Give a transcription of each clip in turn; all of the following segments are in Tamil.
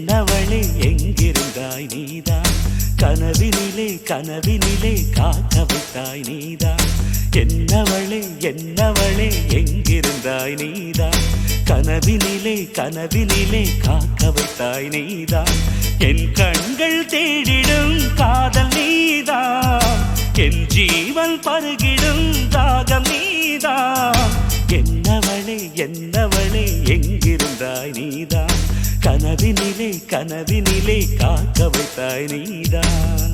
என்னவளே எங்கிருந்தாய் நீதான், கனவினிலே கனவினிலே காக்க வைத்தாய் நீதான். என்னவளே என்னவளே எங்கிருந்தாய் நீதான், கனவினிலே கனவினிலே காக்க வைத்தாய் நீதான். என் கண்கள் தேடிடும் காதல் நீதான், என் ஜீவன் பருகிடும் தாகம் நீதான். என்னவளே என்னவளே எங்கிருந்தாய் நீதான், கனவினிலே கனவினிலே காக்க வைத்தாய் நீதான்.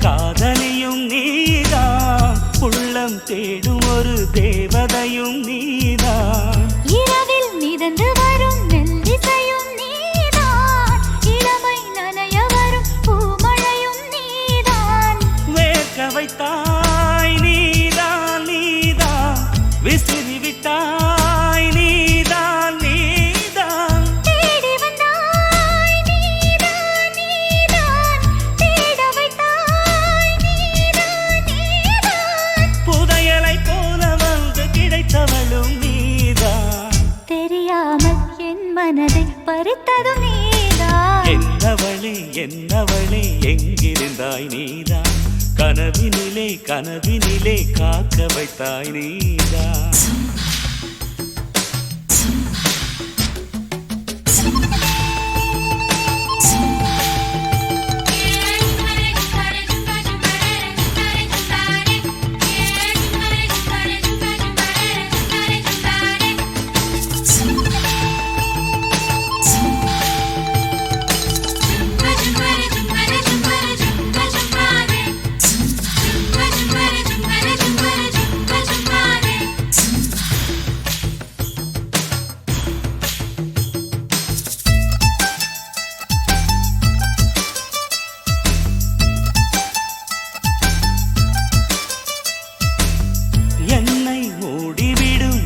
காதலியும் நீதான், உள்ளம் தேடும் ஒரு தேவதையும் நீதான். இரவில் மிதந்து வரும் மெல்லிசையும் நீதான், இளமை நனைய வரும் பூமழையும் நீதான். வேர்க்க வைத்தாய் நீதான் நீதான், விசிறி விட்டாய் நீதான் நீதான். தேடி வந்தாய் நீதான் நீதான், தேட வைத்தாய் நீதான் நீதான். புதையலை போல வந்து கிடைத்தவளும் நீதான், தெரியாமல் என் மனதை பறித்ததும் நீதான். என்னவளே என்னவளே எங்கிருந்தாய் நீதான், கனவினிலே கனவினிலே காக்க வைத்தாய் நீதான்.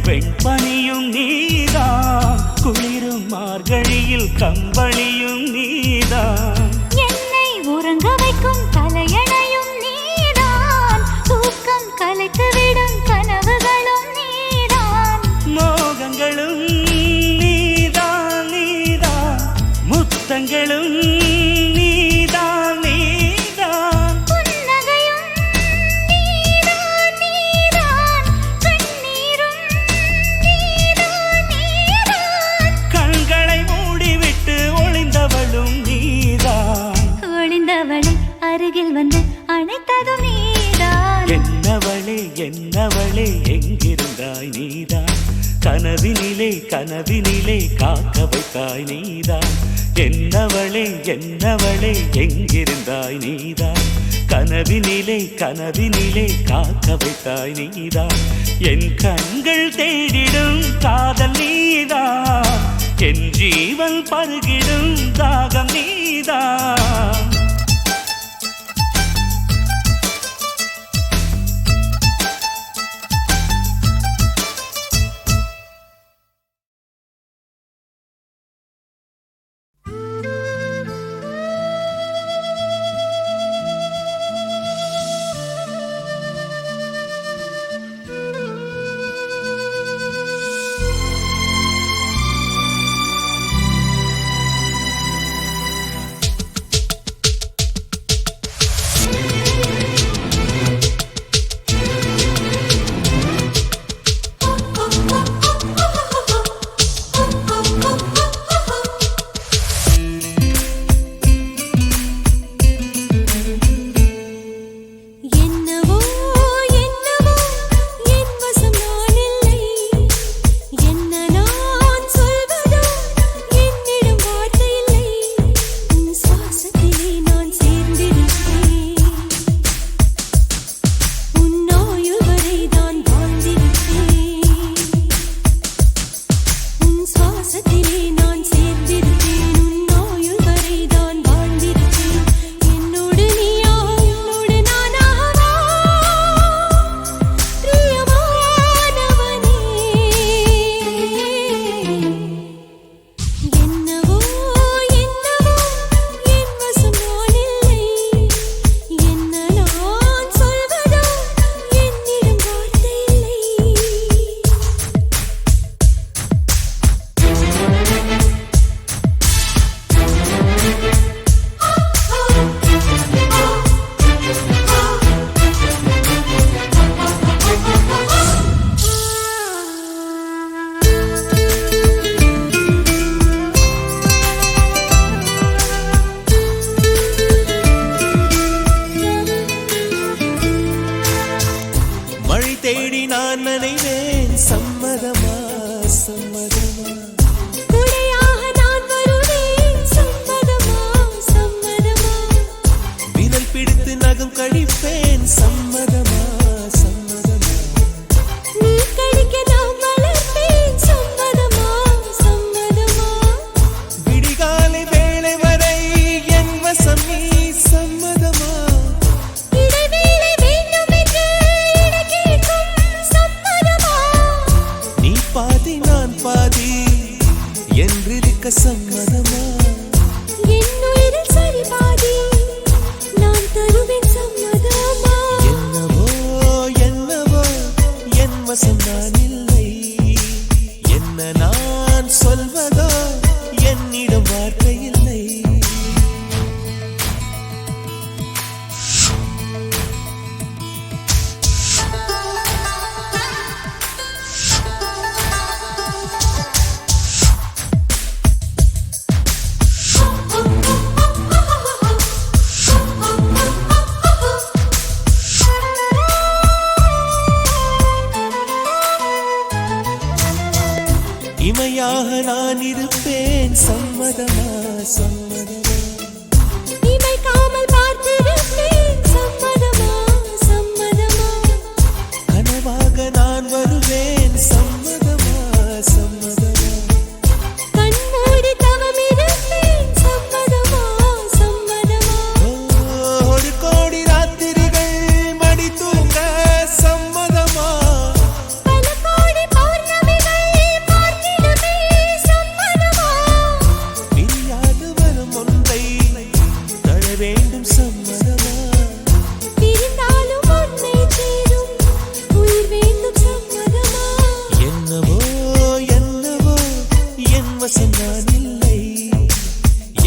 வெண்பனியும் நீதான், குளிரும் மார்கழியில் கம்பளியும் நீதான். என்னை உறங்க வைக்கும் தலையணையும் நீதான், தூக்கம் கலைத்துவிடும் கனவுகளும் நீதான். மோகங்களும் நீதான் நீதான், முத்தங்களும் நீதான் நீதான். புன்னகையும் நீதான் நீதான், கண்ணீரும் நீதான் நீதான். கண்களை மூடிவிட்டு ஒளிந்தவளும் நீதான், ஒளிந்தவளை அருகில் வந்து அணைத்ததும் நீதான். என்னவளே என்னவளே எங்கிருந்தாய் நீதான், கனவினிலே கனவினிலே காக்க வைத்தாய் நீதான். என்னவளே என்னவளே எங்கிருந்தாய் நீதான், கனவினிலே கனவினிலே காக்க வைத்தாய் நீதான். என் கண்கள் தேடிடும் காதல் நீதான், என் ஜீவன் பருகிடும் தாகம் நீதான். சம்மதமா இமைக்காமல் பார்த்திருப்பேன் சம்மதமா சம்மதமா கனவாக நான் வருவேன் சம்மதமா சம்மதமா கண்மூடி தவமிருப்பேன் சம்மதமா சம்மதமா ஒரு கோடி ராத்திரிகள் மடி தூங்க சம்மதமா பல கோடி பௌர்ணமிகள் பார்த்திடுமே சம்மதமா பிரியாது வரும் ஒன்றை தர வேண்டும் சம்மதமா பிரிந்தாலும் உன்னை சேரும் உயிர் வேண்டும் சம்மதமா என்னவோ என்னவோ என் வசம் நான் இல்லை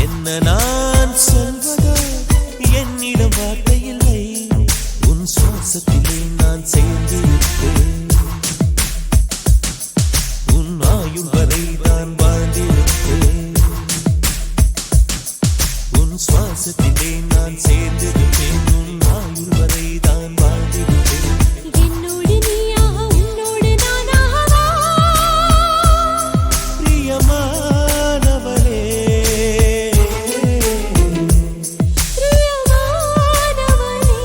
என்ன நான் சொல்வதோ என்னிடம் வார்த்தை இல்லை உன் சுவாசத்திலே நான் சேர்ந்திருப்பேன் உன் ஆயுள் வரை நான் வாழ்ந்திருப்பேன் உன் சுவாசத்திலே நான் சேர்ந்திருப்பேன் உன் ஆயுள் வரை தான் வாழ்ந்திருப்பேன் என்னோடு நீயாக உன்னோடு நானாகவா பிரியமானவளே பிரியமானவனே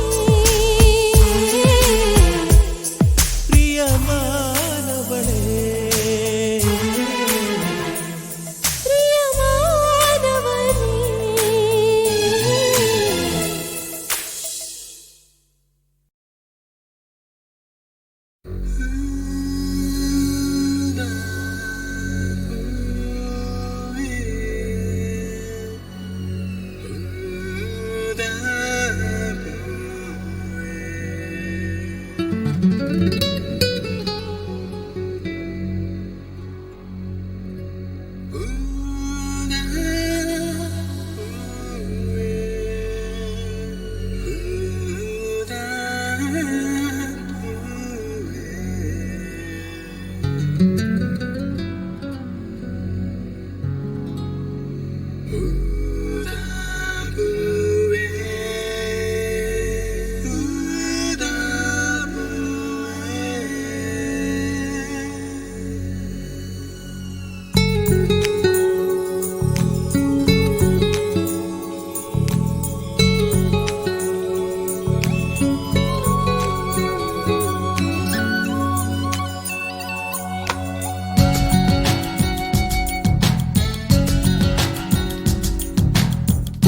பிரியமானவனே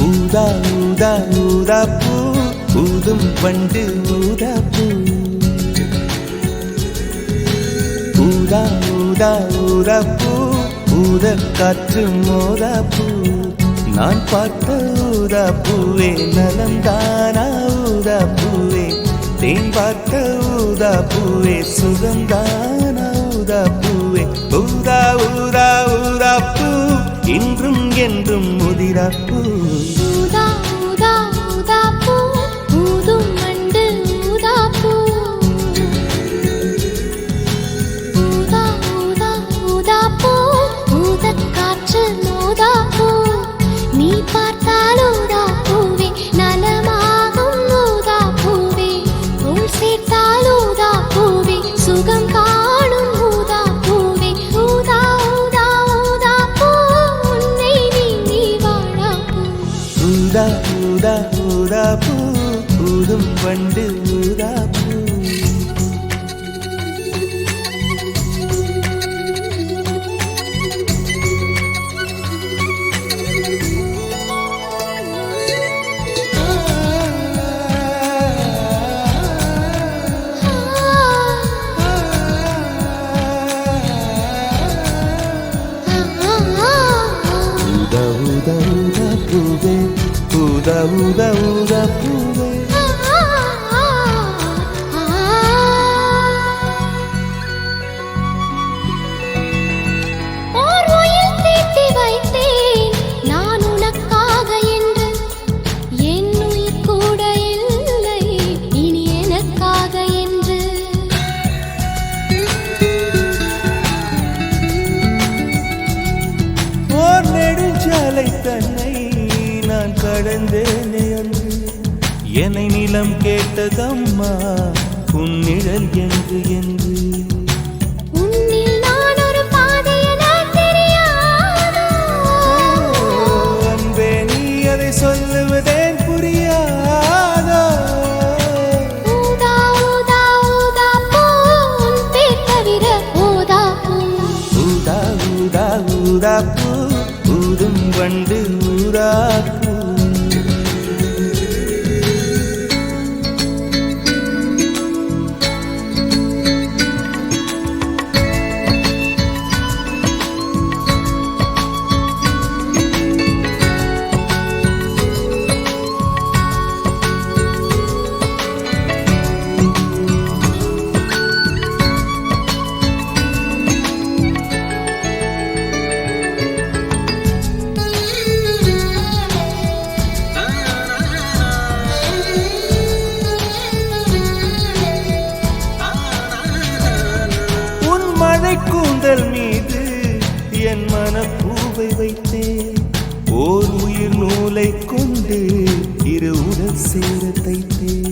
ஊதா ஊதா ஊதா பூ ஊதும் வண்டு ஊதா பூ ஊதா ஊதா ஊதா பூ ஊத காற்று மோதா பூ நான் பார்த்த ஊதா பூவே நலந்தானா ஊதா பூவே தேன் பார்த்த ஊதா பூவே சுகந்தானா ஊதா பூவே ஊதா ஊதா ஊதா பூ இன்றும் என்றும் முதிரா பூ ஊதா ஊதா ஊதா பூ ஊதும் வண்டு ஊதா பூ ஊதா ஊதா ஊதா பூ ஊதக் காற்று மோதா பூ நீ பார்த்தால் ஊதா பூவே நலமாகும் ஊதா பூவே உள் சேர்த்தால் ஊதா பூவே சுகம் காணும் ஊதா பூவே ஊதா ஊதா ஊதா பூ உன்னை நீ வாழா பூ ஊதா ஊதா ஊதா பூ ஊதும் வண்டு ஊதா பூ ஊதா ஊதா ஊதா பூவே ஊதா ஊதா ஊதா பூவே ஓர் உயிர் தீட்டி வைத்தேன் நான் உனக்காக என்று என் உயிர் கூட இல்லை இனி எனக்காக என்று ஓர் நெடுஞ்சாலை தன்னை நான் கடந்தேனே அன்று என்னை நிலம் கேட்டதம்மா உன் நிழல் என்று என்று உன்னில் நான் ஒரு பாதை என தெரியாதோ ஊதா பூ. கூந்தல் மீது என் மனப்பூவை வைத்தேன். ஓர் உயிர் நூலை கொண்டு இரு உடல் சேர தைத்தேன்.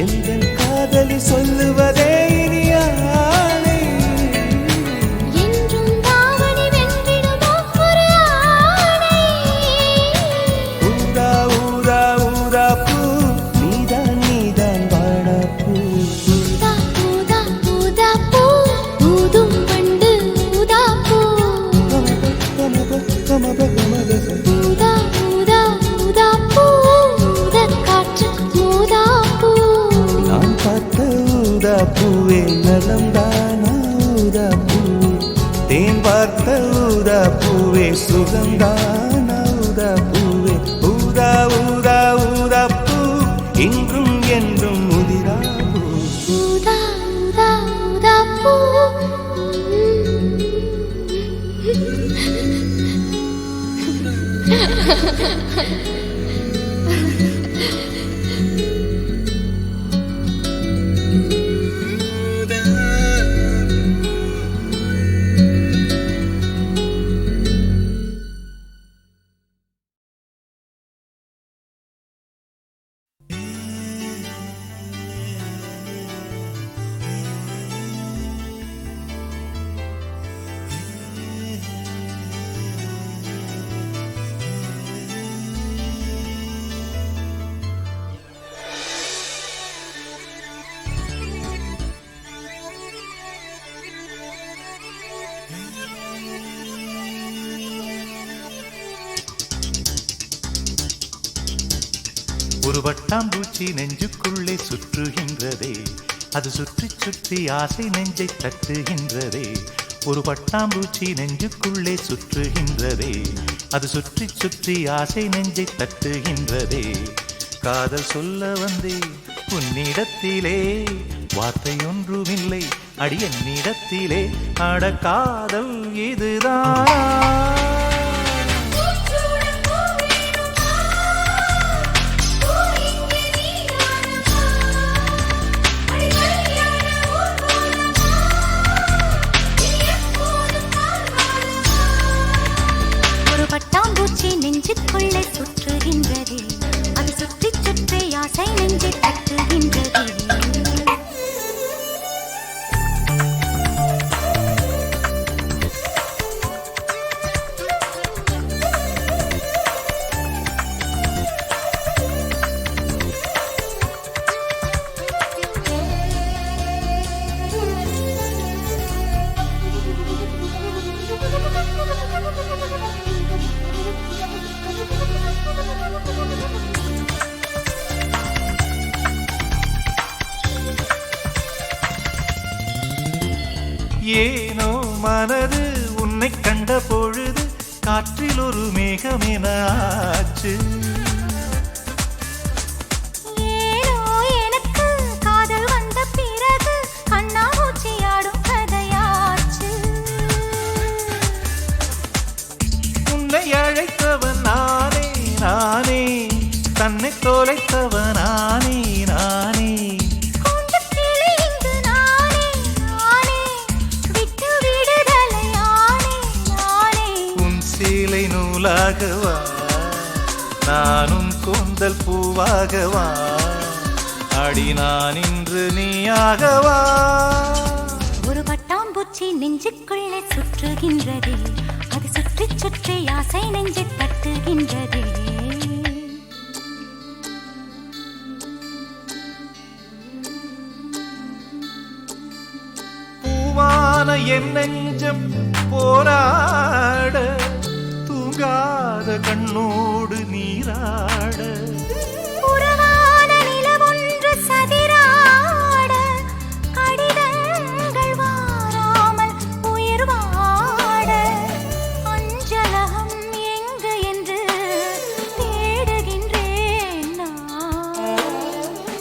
எந்தன் காதலி சொல்லுவதே பூவே நலம்தானா ஊதா பூவே தேன் பார்த்த ஊதா பூவே சுகம்தானா ஊதா பூவே ஊதா ஊதா ஊதா பூ இன்றும் என்றும் முதிரா பூ ஊதா ஊதா ஊதா பூ. ஒரு வட்டாம்பூச்சி நெஞ்சுக்குள்ளே சுற்றுகின்றதே, அது சுற்றி சுற்றி ஆசை நெஞ்சை தட்டுகின்றதே. ஒரு பட்டாம்பூச்சி நெஞ்சுக்குள்ளே சுற்றுகின்றதே, அது சுற்றி சுற்றி ஆசை நெஞ்சை தட்டுகின்றதே. காதல் சொல்ல வந்தே உன்னிடத்திலே, வார்த்தை ஒன்றுமில்லை அடி என்னிடத்திலே. அட காதல் இதுதான். பட்டாம்பூச்சி நெஞ்சுக்குள்ளே சுற்றுகின்றதே, அது சுற்றி சுற்றி ஆசை நெஞ்சை தட்டுகின்றதே. ஏனோ மனது உன்னை கண்ட பொழுது காற்றில் ஒரு மேகமென ஆச்சு. ஏனோ எனக்கு காதல் வந்த பிறகு கண்ணாமூச்சியாடும் கதையாச்சு. உன்னை அழைத்தவன் நானே நானே, தன்னை தொலைத்தவன் நானே நானே. நூலாகவா நானும் கூந்தல் பூவாகவா, அடி நான் இன்று நீயாகவா. ஒரு பட்டாம்பூச்சி நெஞ்சுக்குள்ளே சுற்றுகின்றதே, அது சுற்றி சுற்றி சுற்றி ஆசை நெஞ்சை தட்டுகின்றதே. பூவான என் நெஞ்சம் போராட தூங்காத கண்ணோடு நீராட உறவான நிலவொன்று சதிராட கடிதங்கள் வாராமல் உயிர் வாட அஞ்சலகம் எங்கு என்று தேடுகின்றேன் நான்.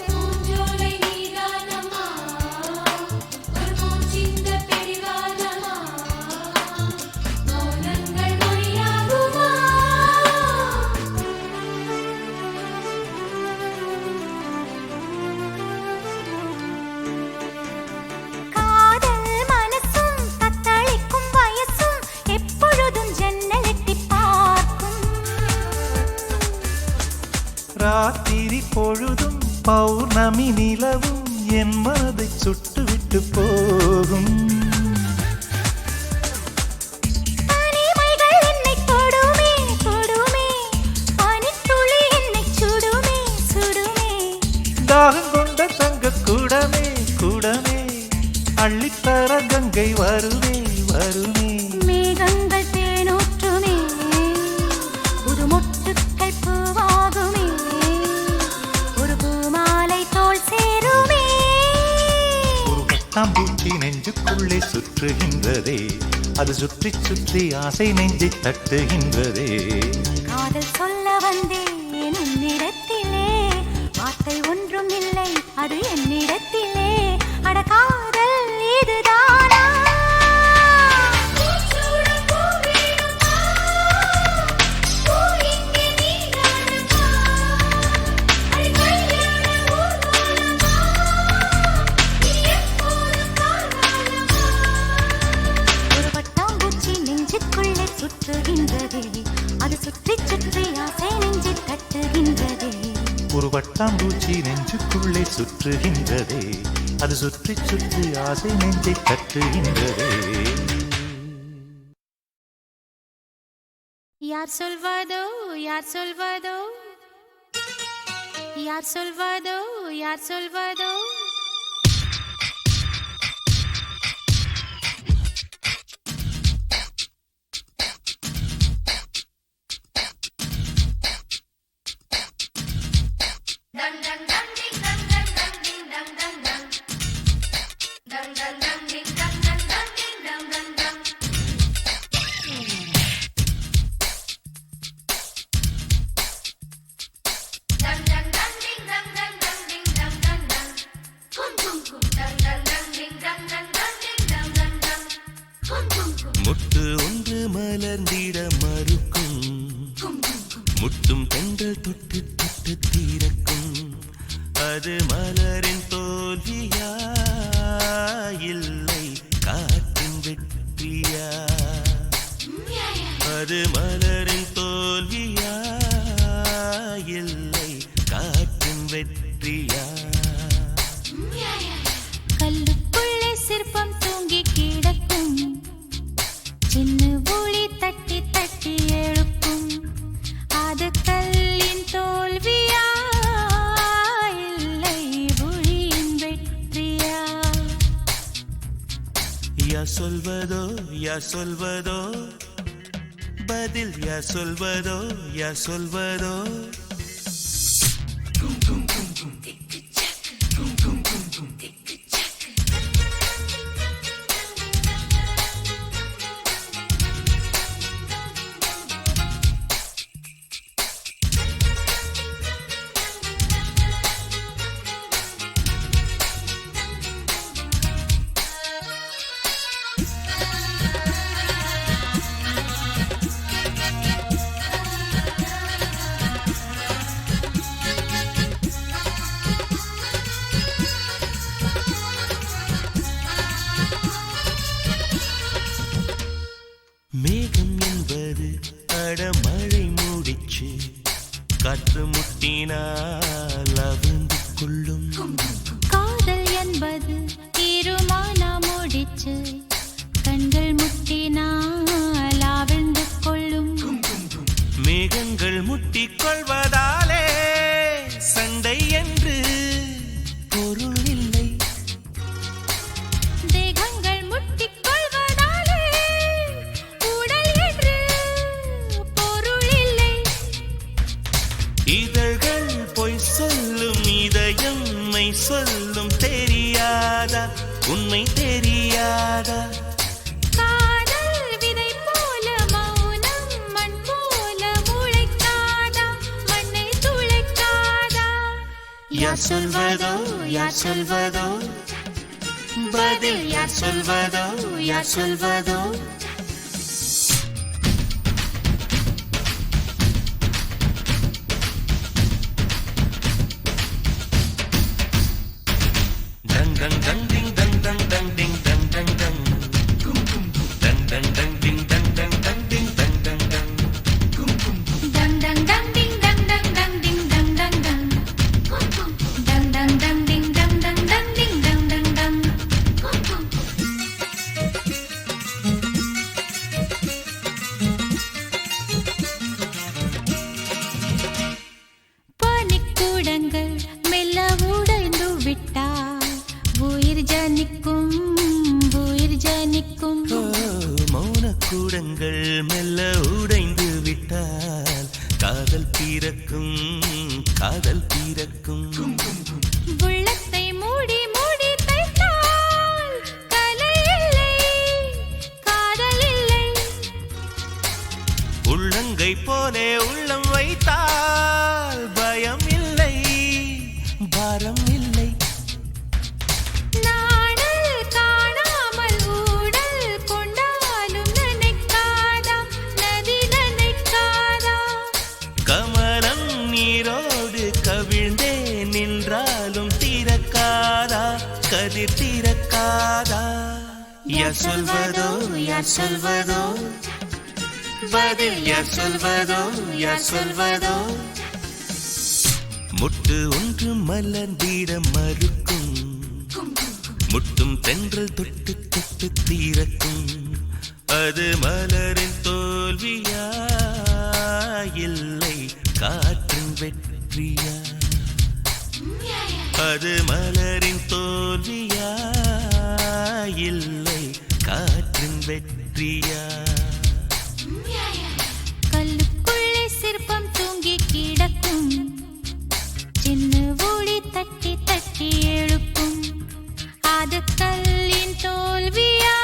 பூஞ்சோலை நீதானம்மா, ஒரு பூச்சிந்த பெரிதானம்மா, மௌனங்கள் மொழியாகுமா? காதல் மனசும் தத்தளிக்கும் வயசும் எப்பொழுதும் ஜன்னல் எட்டிப் பார்க்கும். ராத்திரி பொழுதும் பௌர்ணமி நிலவும் என் மனதை சுட்டுவிட்டு போகும். தனிமைகள் என்னைத் தொடுமே, தொடுமே. பனித்துளி என்னைச் சுடுமே, சுடுமே. தாகம் கொண்ட தங்க கூடமே கூடமே அள்ளித்தர கங்கை வருவே வருமே. மேகங்கள் தேனூற்றுமே, புது மொட்டுக்கள் பூவாகுமே. ஒரு பூமாலை தோள் சேருமே. ஒரு பட்டாம்பூச்சி நெஞ்சுக்குள்ளே சுற்றுகின்றதே, அது சுற்றி சுற்றி ஆசை நெஞ்சை தட்டுகின்றதே. காதல் சொல்ல வந்தேன் உன்னிடத்திலே, வார்த்தை ஒன்றும் இல்லை அது என்னிடத்திலே. அட காதல் இதுதானா? பூச்சூட பூ வேணுமா, பூ இங்கே நீதானம்மா, அடி கல்யாண ஊர்வலமா, நீ எப்போதும் காரணமா? ஒரு பட்டாம்பூச்சி நெஞ்சுக்குள்ளே சுற்றுகின்றதே, அது சுற்றி சுற்றி ஆசை நெஞ்சை தட்டுகின்றதே. ஒரு பட்டாம்பூச்சி நெஞ்சுக்குள்ளே சுற்றுகின்றதே, அது சுற்றி சுற்றி ஆசை நெஞ்சை தட்டுகின்றதே. யார் சொல்வதோ யார் சொல்வதோ, யார் சொல்வதோ யார் சொல்வதோ. Dang dang dang ding dang dang dang ding dang dang dang. Dang dang dang ding dang dang dang ding dang dang dang. Dang dang dang ding dang dang dang ding dang dang dang. Kum kum kum. Dang dang dang ding dang dang dang ding dang dang dang. Kum kum kum. முட்டு ஒன்று மலர்ந்திட மறுக்கும், Kum kum kum. முட்டும் பெண்கள் தொட்டு தொட்டு தீரக்கும். அது மலரின் தோல்வியா இல்லை காற்றின் வெற்றியா? அது மலரின் தோல்வியா இல்லை காற்றின் வெற்றியா? கல்லுக்குள்ளே சிற்பம் தூங்கி கிடக்கும், சின்ன ஒளி தட்டி தட்டி எழுப்பும். அது கல்லின் தோல்வியா இல்லை ஒளியின் வெற்றியா? யா சொல்வதோ யா சொல்வதோ, பதில் யா சொல்வதோ யா சொல்வதோ. மேகம் என்பது அடமழை மூடிச்சு, காற்று முட்டினால் அவிழ்ந்து கொள்ளும். காதல் என்பது இருமானா முடிச்சு, கண்கள் முட்டினால் ஆழ்ந்து கொள்ளும். மேகங்கள் முட்டிக் கொள்வதாலே சண்டை என்று பொருள் இல்லை. தேகங்கள் முட்டிக் கொள்வதாலே உடல் என்று பொருள் இல்லை. இதழ்கள் பொய் சொல்லும் இதயம் மெய் சொல்லும் தெரியாதா உண்மை தெரியாதா? காதல் விதை போல மௌனம் மண் போல முளைக்காதா மண்ணை துளைக்காதா? யார் சொல்வதோ யார் சொல்வதோ பதில் யார் சொல்வதோ யார் சொல்வதோ? Dang dang dang ding dang dang dang ding dang dang dang. Dang dang dang ding dang dang dang ding dang dang dang. Dang dang dang ding dang dang dang ding dang dang dang. Dang dang dang ding dang dang dang ding dang dang dang. பனிக்கூடங்கள் மெல்ல உடைந்து விட்டால் உயிர் ஜனிக்கும் உயிர் ஜனிக்கும். மௌனக்கூடங்கள் மெல்ல உடைந்து விட்டால் காதல் பிறக்கும் காதல் பிறக்கும். உள்ளத்தை மூடி மூடி தைத்தால் கலை இல்லை காதல் இல்லை. உள்ளங்கை போலே உள்ளம் வைத்தால் பயம் இல்லை பாரம் இல்லை. நாடல் காணாமல் ஊடல் கொண்டாலும் நினைக்காதா நதி நினைக்காதா? கமலம் நீரோடு கவிழ்ந்தே நின்றாலும் திறக்காதா கதிர் திறக்காதா? யார் சொல்வதோ யார் சொல்வதோ பதில் யார் சொல்வதோ யார் சொல்வதோ? முட்டு ஒன்று மலர்ந்திட மறுக்கும் முட்டும் தென்றல் தொட்டு தொட்டு தீரக்கும். அது மலரின் தோல்வியா இல்லை காற்றின் வெற்றியா? அது மலரின் தோல்வியா இல்லை காற்றின் வெற்றியா? கல்லுக்குள்ளே சிற்பம் தூங்கி கிடக்கும் சின்ன ஒளி தட்டி தட்டி எழுப்பும். அது கல்லின் தோல்வியா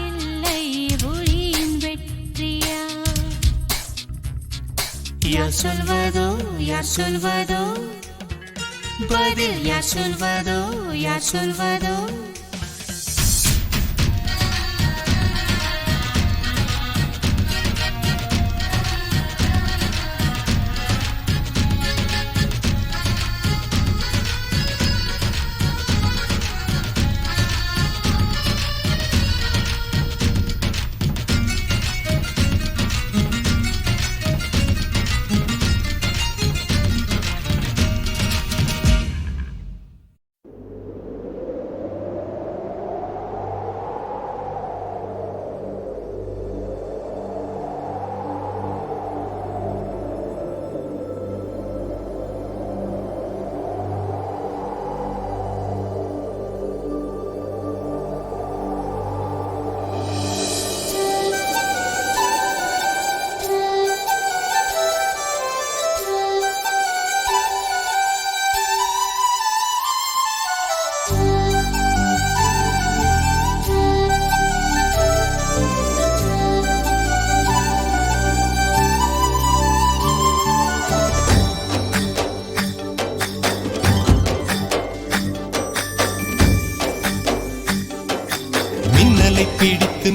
இல்லை ஒளியின் வெற்றியா? யார் சொல்வதோ யார் சொல்வதோ பதில் யார் சொல்வதோ யார் சொல்வதோ?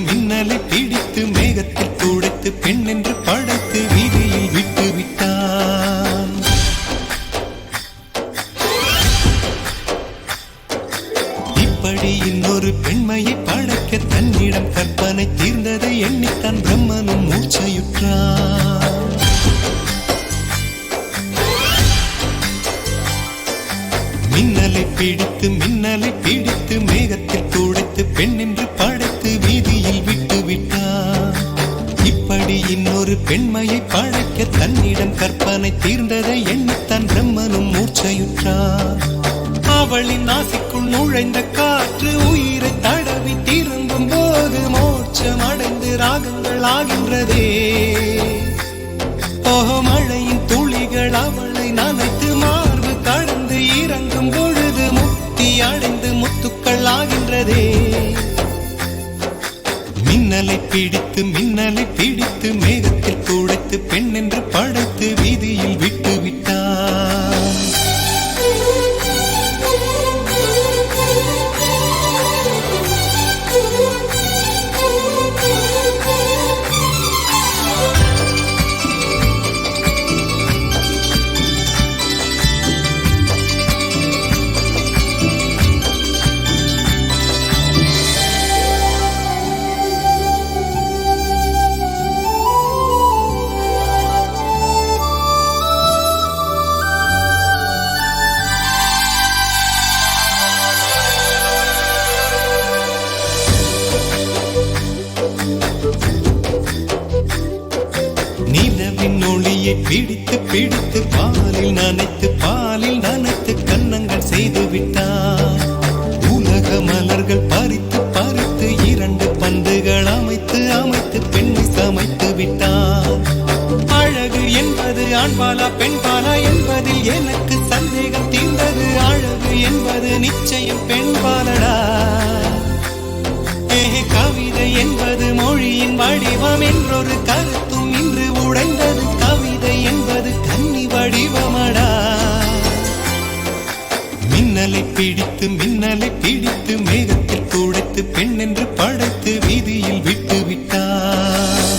மின்னலை பிடித்து மேகத்தில் துடைத்து பெண் என்று படைத்து வீதியில் விட்டு விட்டான். இப்படி இன்னொரு பெண்மையை படைக்க தன்னிடம் கற்பனை தீர்ந்ததை எண்ணித்தான் பிரம்மனும் மூச்சையுற்றான். மின்னலை பிடித்து மேகத்தில் துடைத்து பெண் என்று படைத்து வீதியில் விட்டு விட்டான். இப்படி இன்னொரு பெண்மையை படைக்க தன்னிடம் கற்பனை தீர்ந்ததை எண்ணித்தான் பிரம்மனும் மூர்ச்சையுற்றார். அவளின் ஆசைக்குள் நுழைந்த காற்று உயிரை தடவி திரும்பும் போது மோட்சம் அடைந்து ராகங்கள் ஆகின்றதே. ஓஹோ, மழையின் துளிகள் அவளை நனைத்து மார்பு கடந்து இறங்கும் பொழுது முக்தி அடைந்து முத்துக்கள் ஆகின்றதே. மின்னலை பிடித்து மேகத்தில் துடைத்து பெண் என்று படைத்து வீதியில் விட்டு விட்டார். நிலவின் ஒளியை பிடித்து பாலில் நனைத்து கன்னங்கள் செய்து விட்டார். உலக மலர்கள் பறித்து இரண்டு பந்துகள் அமைத்து பெண்ணை சமைத்து விட்டார். அழகு என்பது ஆண்பாலா பெண்பாலா என்பதில் எனக்கு சந்தேகம் தீர்ந்தது. அழகு என்பது நிச்சயம் பெண்பாலடா. கவிதை என்பது மொழியின் வடிவம் என்றொரு கருத்தும் இன்று உடைந்தது. கவிதை என்பது கன்னி வடிவமடா. மின்னலை பிடித்து மேகத்தில் துடைத்து பெண் என்று படைத்து வீதியில் விட்டு விட்டார்.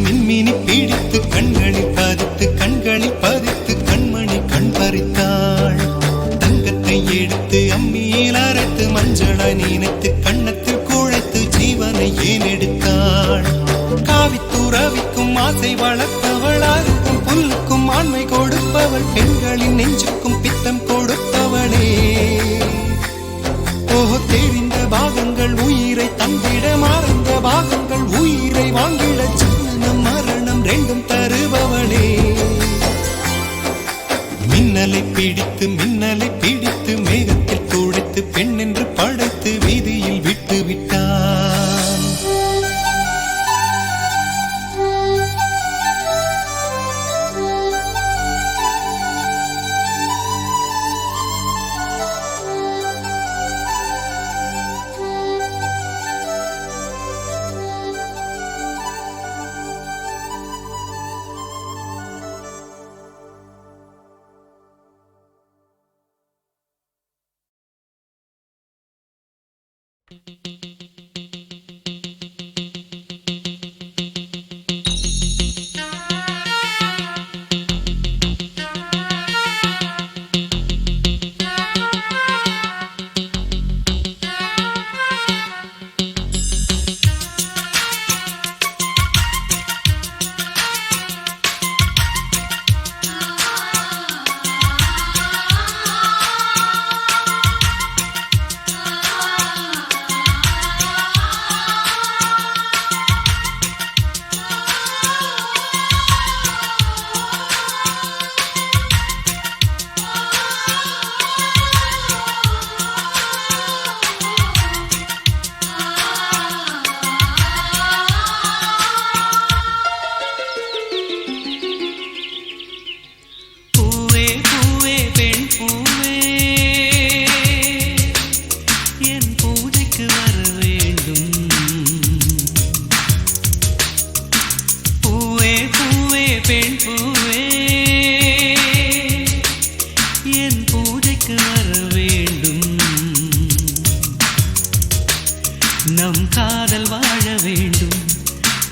மின்மினி பிடித்து கண்களில் பதித்து கண்மணி கண் பறித்தாள். தங்கத்தை எடுத்து அம்மியில் அரைத்து மஞ்சளாய் நினைத்து கண்ணத்தில் குழைத்து ஜீவனை ஏன் எடுத்தாள். காவித்துறவிக்கும் ஆசை வளர்ப்பவள், அருக்கும் புல்லுக்கும் ஆண்மை கொடுப்பவள், பெண்களின் நெஞ்சுக்கும் பித்தம் கொடுப்பவளே. ஓஹோ, தெரிந்த பாகங்கள் உயிரை தந்திட மறந்த பாகங்கள் உயிரை வாங்கிட ஜனனம் மரணம் ரெண்டும் தருபவளே. மின்னலை பிடித்து மேகத்தில் துடைத்து பெண் என்று படைத்து வீதியில் விட்டு விட்டார்.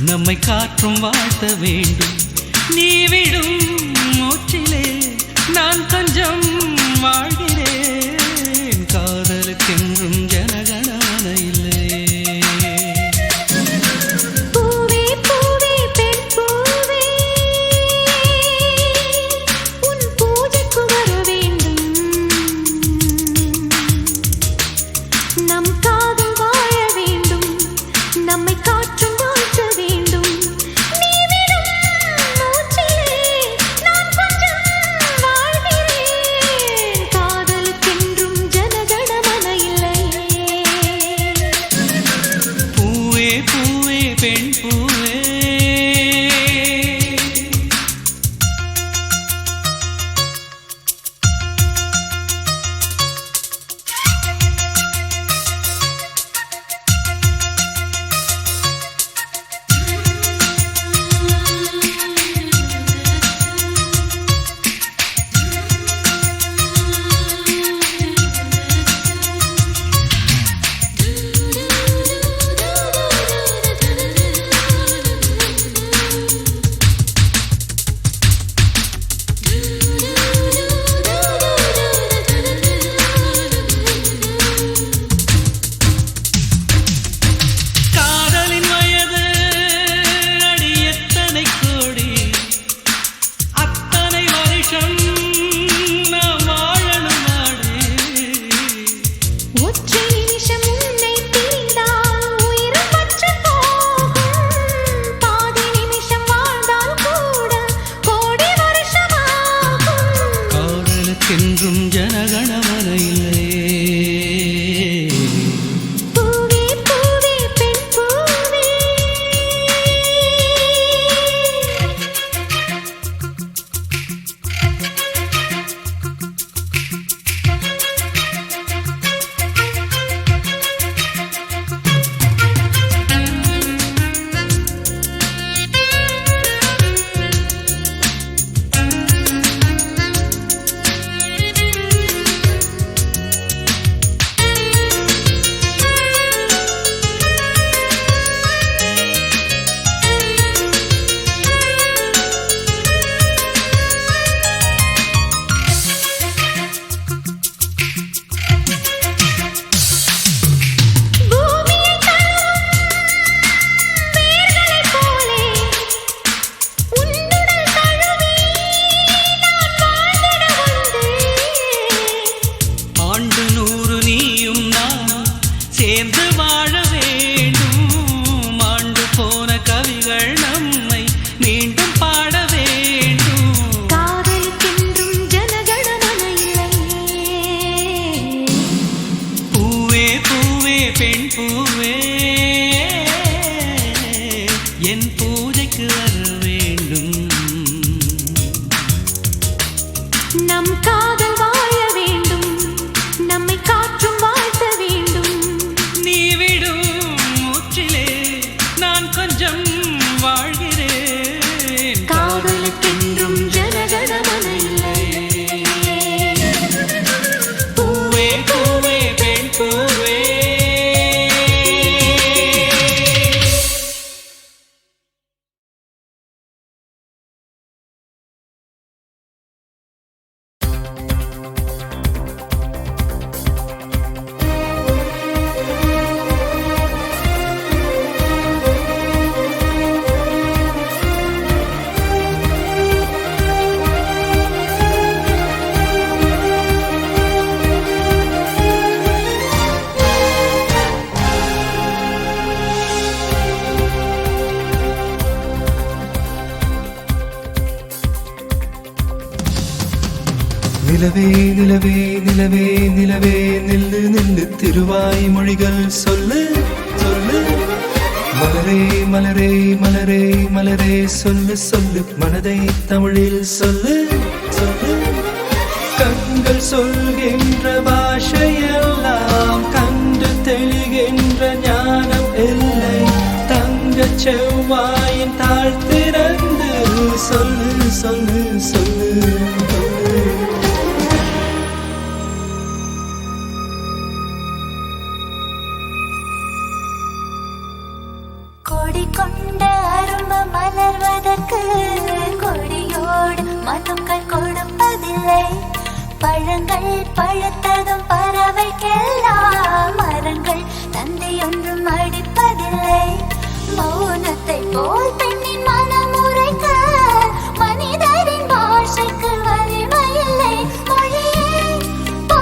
நம்மை காற்றும் வாழ்த்த வேண்டும். நீ விடும் மூச்சிலே நான் கொஞ்சம் வாழ்கிறேன். காதலுக்கென்றும் ஜனகண பெண் பூவே என்றும் ஜனகணமன இல்லை பூவே பூவே பெண் பூவே சேர்ந்து வாழ வேண்டும் ஆண்டு போன கவிகள் நம்மை மீண்டும் பாட வேண்டும் காதலுக்கென்றும் ஜனகணமன இல்லை பூவே பூவே பெண் பூவே என் பூஜைக்கு வர வேண்டும் நம் காதல் வாழ வேண்டும் நம்மை காற்றும் வாழ்த்த வேண்டும் நீ விடும் மூச்சிலே நான் கொஞ்சம் வாழ்கிறேன் காதலுக்கென்றும் ஜனகணமன இல்லை பூவே பூவே பெண் பூவே நிலவே நிலவே நிலவே நிலவே நில்லு நில்லு திருவாய் மொழிகள் சொல்லு சொல்லு மலரே மலரே மலரே மலரே சொல்லு சொல்லு மனதை தமிழில் சொல்லு சொல்லு கண்கள் சொல்கின்ற பாஷையெல்லாம் கண்டு தெளிகின்ற ஞானம் இல்லை தங்கச் செவ்வாயின் தாழ் திறந்து சொல்லு சொல்லு சொல்லு கொடி கொண்ட அரும்பு மலர்வதற்கு கொடியோடு மனுக்கள் கொடுப்பதில்லை பழங்கள் பழுத்ததும் பறவைக்கெல்லாம் மரங்கள் தந்தை ஒன்றும் அடிப்பதில்லை மௌனத்தை போல் பெண்ணின் மனம் உரைக்க மனிதரின் பாஷைக்கு வலிமையில்லை மொழியே போ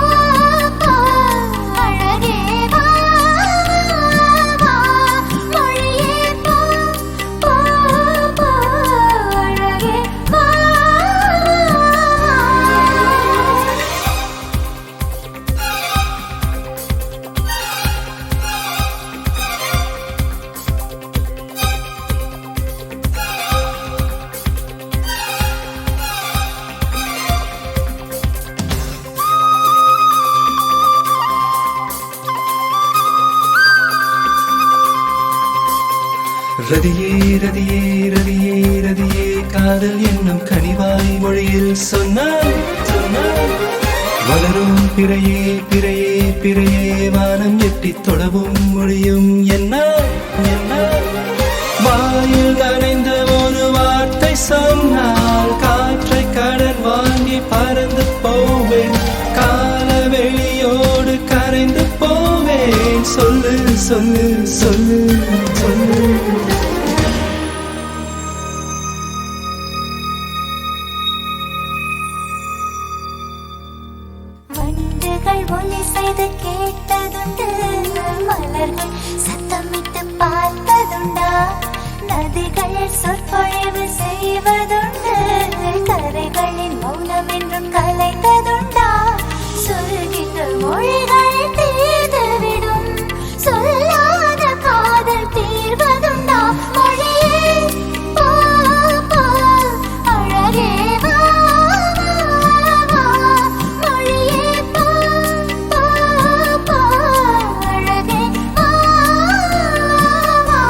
போ அழகே வா வா மொழியே போ போ போ அழகே வா ரதியே ரதியே ரதியே ரதியே காதல் என்னும் கனிவாய் மொழியில் சொன்னாய் சொன்னாய் வளரும் பிறையே பிறையே பிறையே வானம் எட்டி தொடவும் மொழியும் என்ன என்ன வாயில் நனைந்த ஒரு வார்த்தை சொன்னால் காற்றை கடன் வாங்கி பறந்து போவேன் காலவெளியோடு கரைந்து போவேன் சொல்லு சொல்லு சொல்லு சொல்லு வண்டுகள் ஒலி செய்து கேட்டதுண்டு மலர்கள் சத்தமிட்டு பார்த்ததுண்டா நதிகள் சொற்பொழிவு செய்வதுண்டு கரைகளின் மௌனம் என்றும் கலைந்ததுண்டா சொல்கின்ற மொழிகள் தீர்ந்துவிடும் சொல்லாத காதல் தீர்வதுண்டா மொழியே போ போ அழகே வா வா மொழியே போ போ போ அழகே வா வா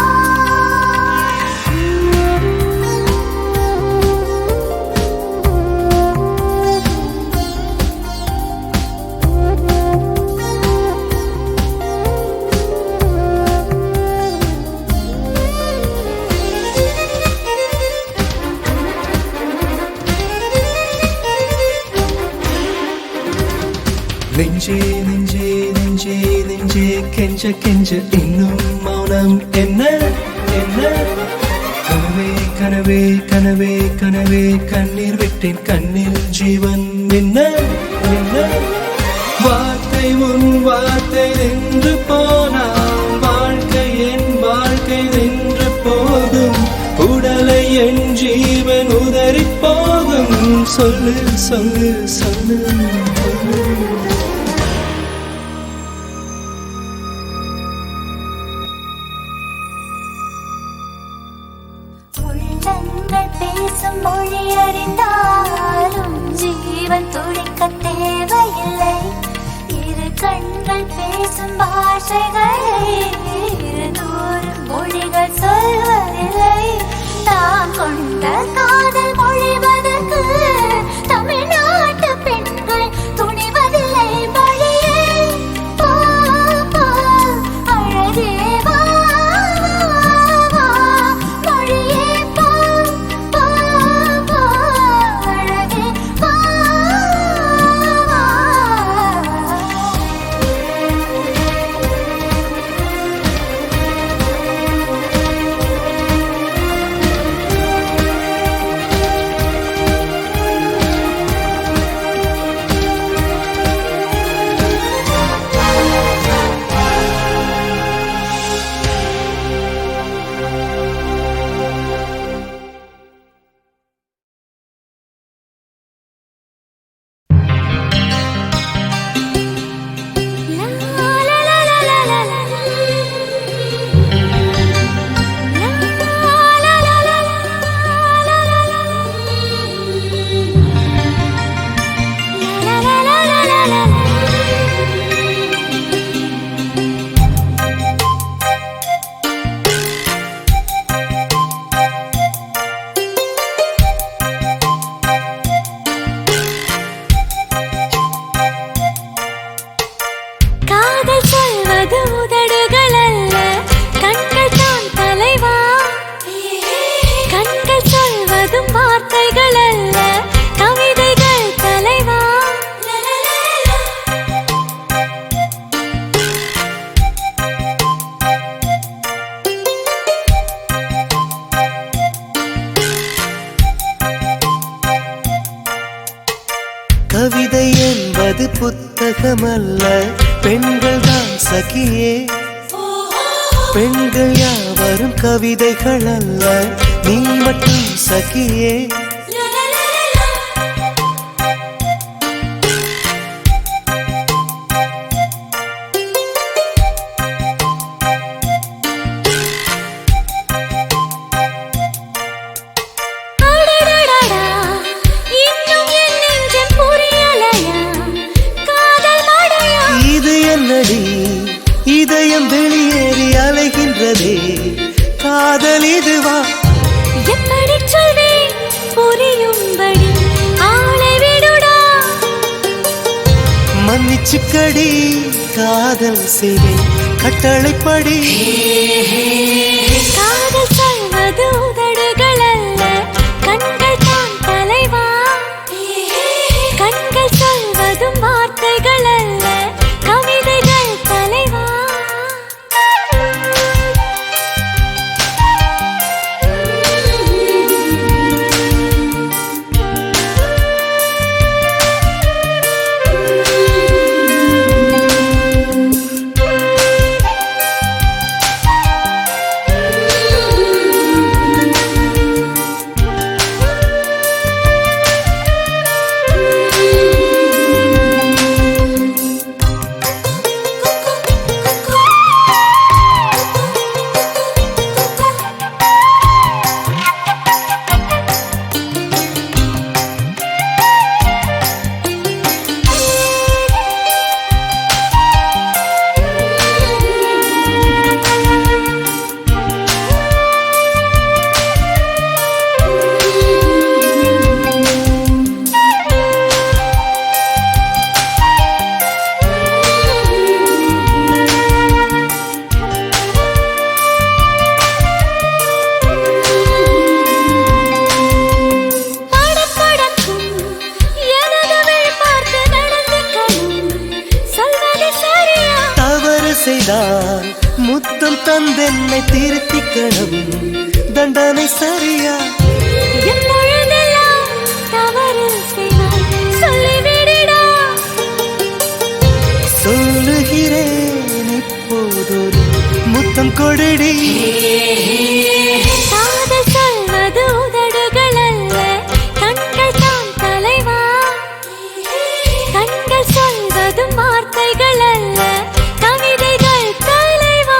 நெஞ்சே நெஞ்சே நெஞ்சே நெஞ்சே கெஞ்ச கெஞ்ச இன்னும் மௌனம் என்ன என்ன கனவே கனவே கனவே கனவே கண்ணீர் விட்டேன் கண்ணில் ஜீவன் என்ன என்ன வார்த்தை உன் வார்த்தை நின்று போனால் வாழ்க்கை என் வாழ்க்கை நின்று போதும் உடலை என் ஜீவன் உதறி போகும் சொல்லு சொல்லு சொல்லு சொல்லு உள்ளங்கள் பேசும் மொழி அறிந்தாலும் ஜீவன் துடிக்க தேவையில்லை இரு கண்கள் பேசும் பாஷைகளை இருநூறு மொழிகள் சொல்வதில்லை தாம் கொண்ட காதல் மொழிவதற்கு தமிழ்நாட்டு பெண்கள் துணிவதில்லை மொழியே போ போ அழகே வா வா மொழியே போ போ போ அழகே வா வா காதல் சொல்வது உதடுகள் அல்ல கண்கள் தான் தலைவா கண்கள் சொல்வதும் வார்த்தைகள் அல்ல கவிதைகள் தலைவா கவிதை என்பது புத்தகமல்ல பெண்கள் தான் சகியே பெண்கள் யாவரும் கவிதைகள் அல்ல நீ மட்டும் சகியே அடடடடா, இன்னும் என் நெஞ்சம் புரியலையா? காதல் மழையா? இது என்னடி இதயம் வெளியேறி அலைகின்றதே காதல் இதுவா எப்படி சொல்வேன் புரியும்படி ஆளை விடுடா மன்னிச்சுக்கடி காதல் செய்வேன் கட்டளைப்படி காதல் சொல்வது உதடுகள் அல்ல கண்கள் தான் தலைவா கண்கள் சொல்வதும் வார்த்தைகள் அல்ல கவிதைகள் தலைவா செய்தால் முத்தம் தந்தென்னை திருத்திக்கணும் தண்டனை சரியா எப்பொழுதெல்லாம் தவறு செய்வாய் சொல்லிவிடடா சொல்லுகிறேன் இப்போதொரு முத்தம் கொடுடி காதல் சொல்வது உதடுகள் அல்ல கண்கள் தான் தலைவா கண்கள் சொல்வதும் வார்த்தைகள் அல்ல கவிதைகள் தலைவா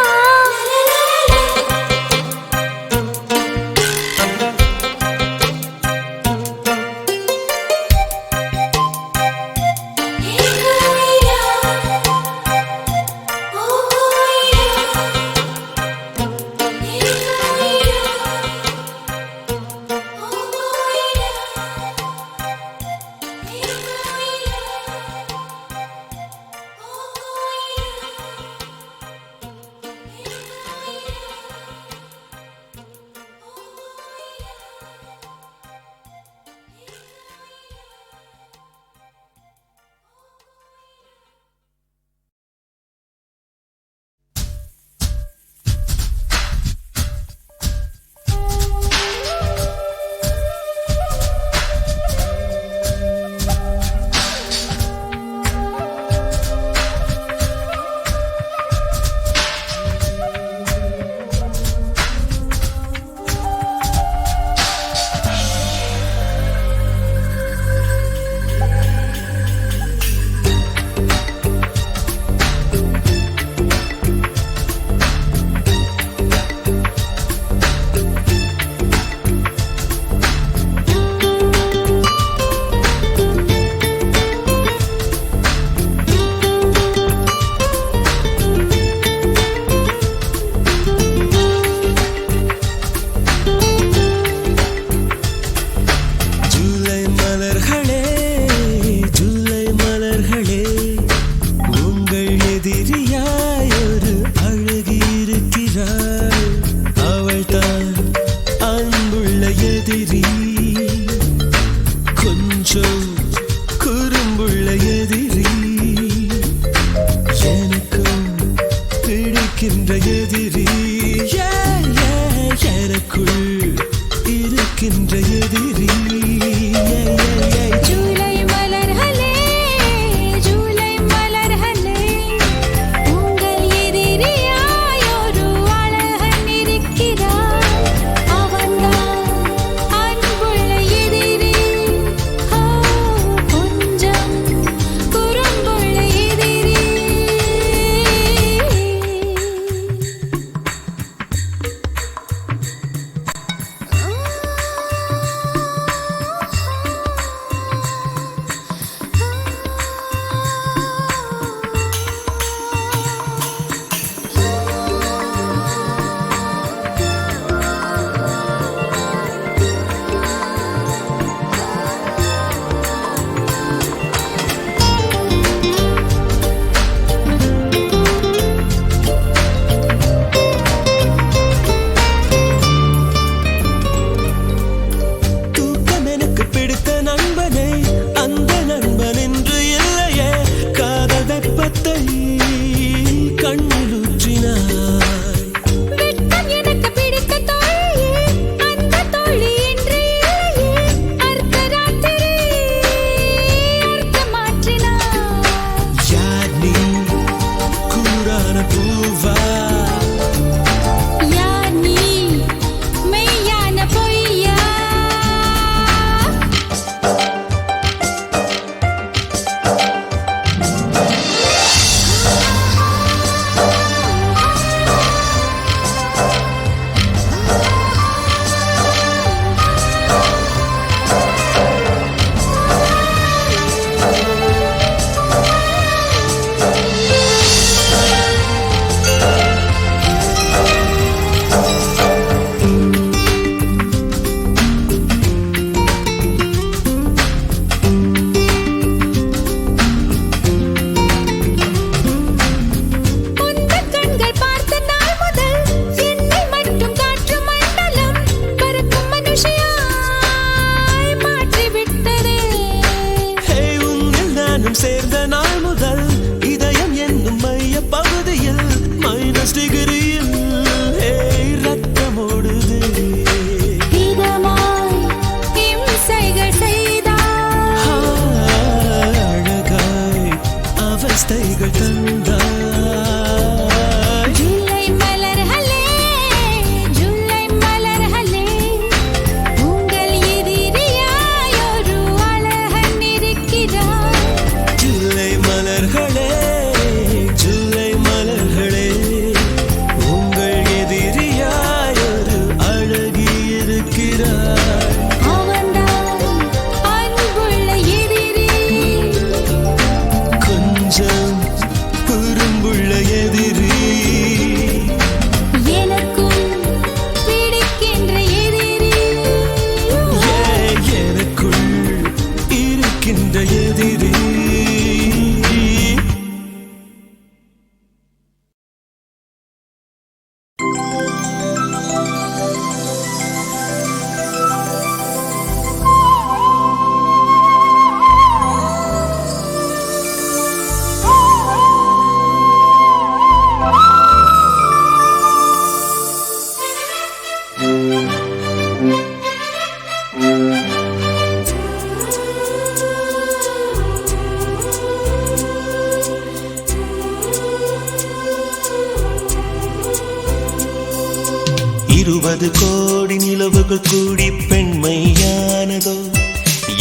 20 கோடி நிலவுகள் கூடி பெண்மையானதோ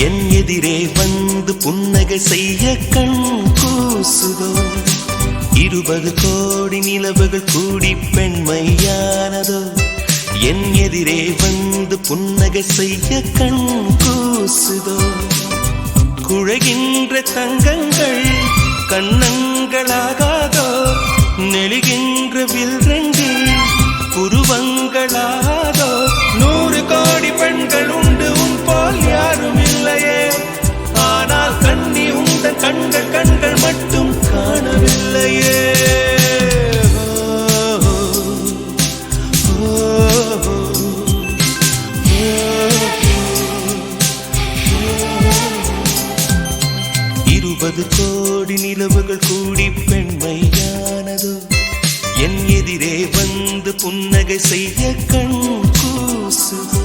என் எதிரே வந்து புன்னகை செய்ய கண் கூசுதோ 20 கோடி நிலவுகள் கூடி பெண்மையானதோ என் எதிரே வந்து புன்னகை செய்ய கண் கூசுதோ குழைகின்ற தங்கங்கள் கண்ணங்களாகாதோ நெளிகின்ற வில்ரெண்டில் புருவங்களாதோ 100 கோடி பெண்கள் உண்டு உன் போல் யாரும் இல்லையே ஆனால் கண்ணி உந்த கண்கள் கண்கள் மட்டும் காணவில்லையே கோடி நிலவுகள் கூடி பெண்மையானதோ என் எதிரே வந்து புன்னகை செய்ய கண் கூசுதோ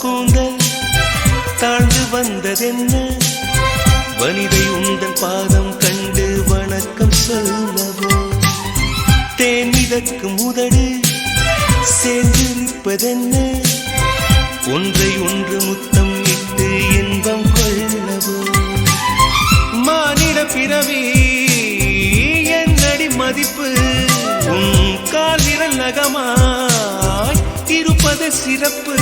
கூந்தல் தாழ்ந்து வந்ததென்ன வனிதை உந்தன் பாதம் கண்டு வணக்கம் சொல்லவோ தேன் மிதக்கும் உதடு சேர்ந்திருப்பதென்ன ஒன்றை ஒன்று முத்தம் இட்டு இன்பம் கொள்ளவோ மானிட பிறவி என்னடி மதிப்பு உன் கால் விரல் நகமாய் இருப்பது சிறப்பு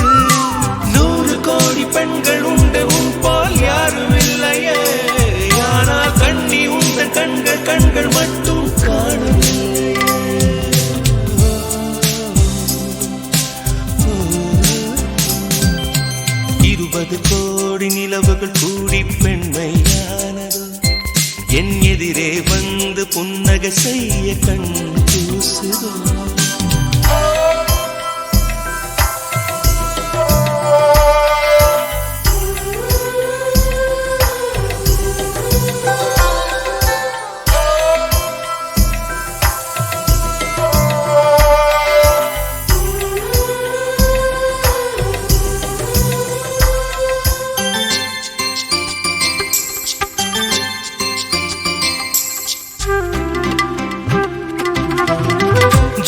100 கோடி பெண்கள் உண்டு உன் போல் யாரும் இல்லையே ஆனால் கண்ணி உந்த கண்கள் கண்கள் மட்டும் காணவில்லையே 20 கோடி நிலவுகள் கூடி பெண்மையானதோ என் எதிரே வந்து புன்னகை செய்ய கண் கூசுதோ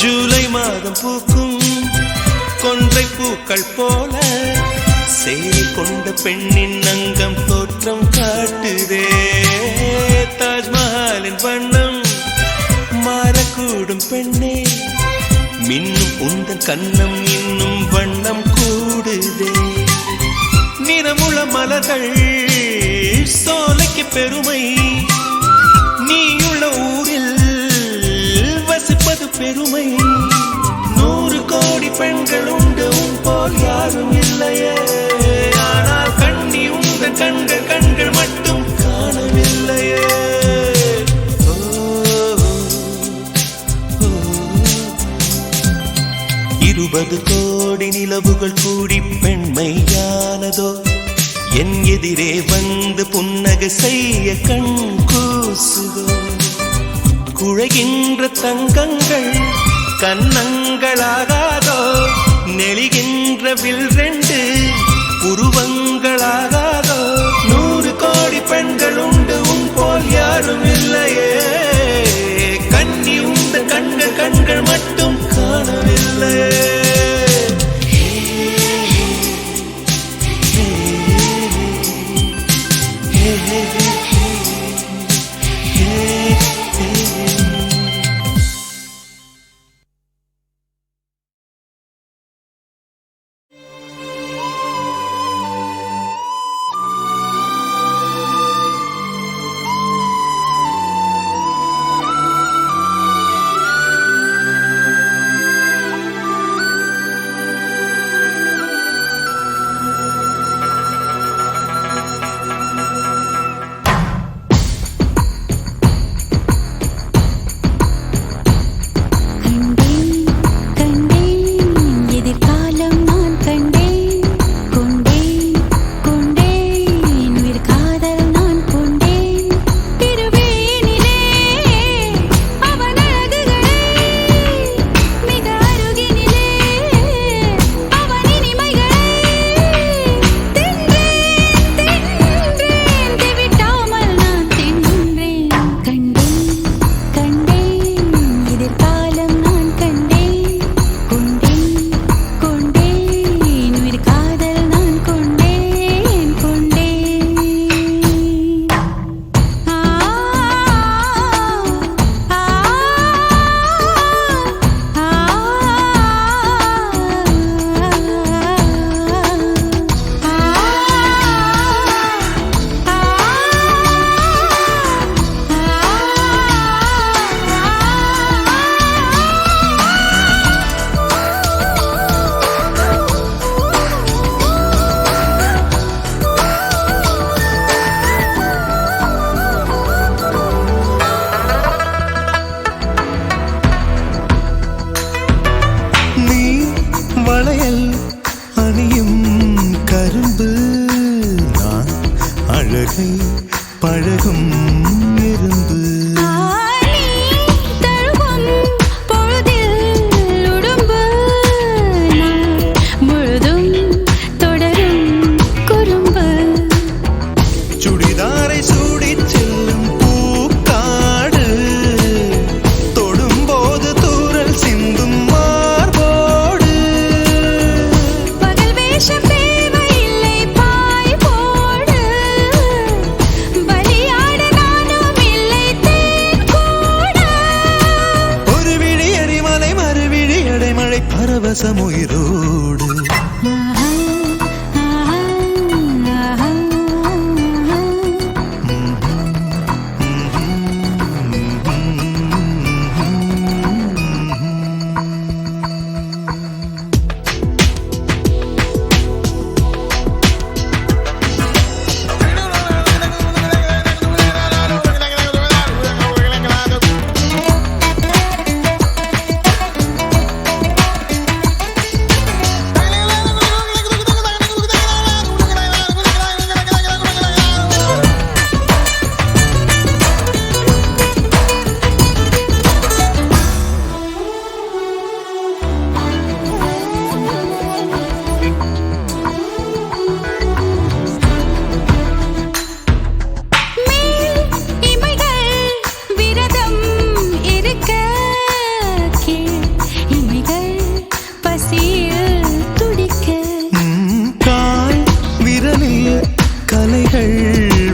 ஜூலை மாதம் பூக்கும் கொன்றை பூக்கள் போல சேரி கொண்ட பெண்ணின் அங்கம் தோற்றம் காட்டுதே தாஜ்மஹாலின் வண்ணம் மாறக்கூடும் பெண்ணே மின்னும் உந்தன் கண்ணம் இன்னும் வண்ணம் கூடுதே நிறமுள மலர்கள் சோலைக்கு பெருமை நீயுள்ள ஊரில் வசிப்பது பெருமை 100 கோடி பெண்கள் உண்டு உன் போல் யாரும் இல்லையே ஆனால் கண்ணி உந்த கண்கள் கண்கள் மட்டும் காணவில்லையே 20 கோடி நிலவுகள் கூடி பெண்மையானதோ என் எதிரே வந்து புன்னகை செய்ய கண் கூசுதோ குழைகின்ற தங்கங்கள் கண்ணங்களாகாதோ நெளிகின்ற வில்ரெண்டு உருவங்களாகாதோ 100 கோடி பெண்கள் உண்டு உன் போல் யாரும் இல்லையே கண்ணி உந்த கண்கள் கண்கள் மட்டும் காணவில்லையே வசமுயிரோடு.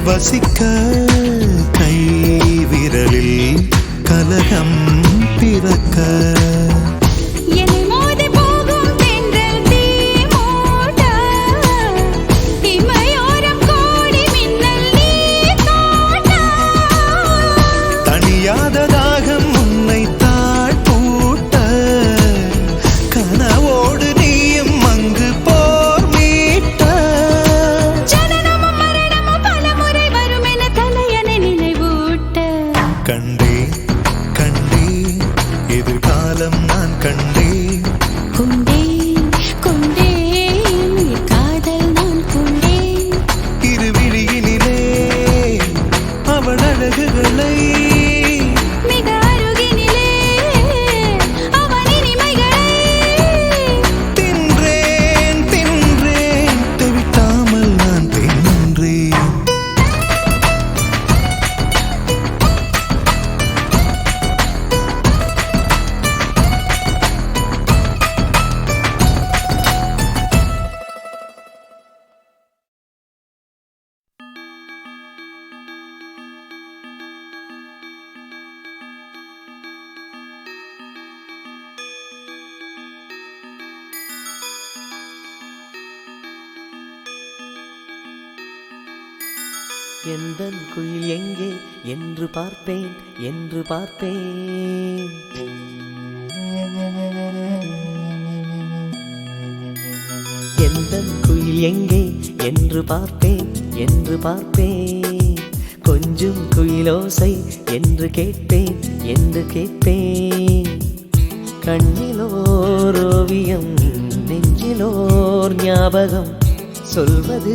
வசிக்க கை விரலில் கலகம் பிறக்க. தனியாத தாகம் உன்னை தாழ்பூட்ட கனவோடு நீயும் அங்கு போர் மீட்ட. கண்டேன் கண்டேன் எதிர்காலம் நான் கண்டேன். கொண்டேன் கொண்டேன் காதல் நான் கொண்டேன். இருவிழியினிலே அவள் அழகுகளை மிக அருகினிலே அவன் இனிமைகளை தின்றேன் தின்றேன் தெவிட்டாமல் நான் தின்றேன். எந்தன் குயில் எங்கே என்று பார்ப்பேன் என்று பார்ப்பேன். எந்தன் குயில் எங்கே என்று பார்ப்பேன் என்று பார்ப்பேன். கொஞ்சம் குயிலோசை என்று கேட்பேன் என்று கேட்பேன். கண்ணிலோர் ஓவியம் நெஞ்சிலோர் ஞாபகம் சொல்வது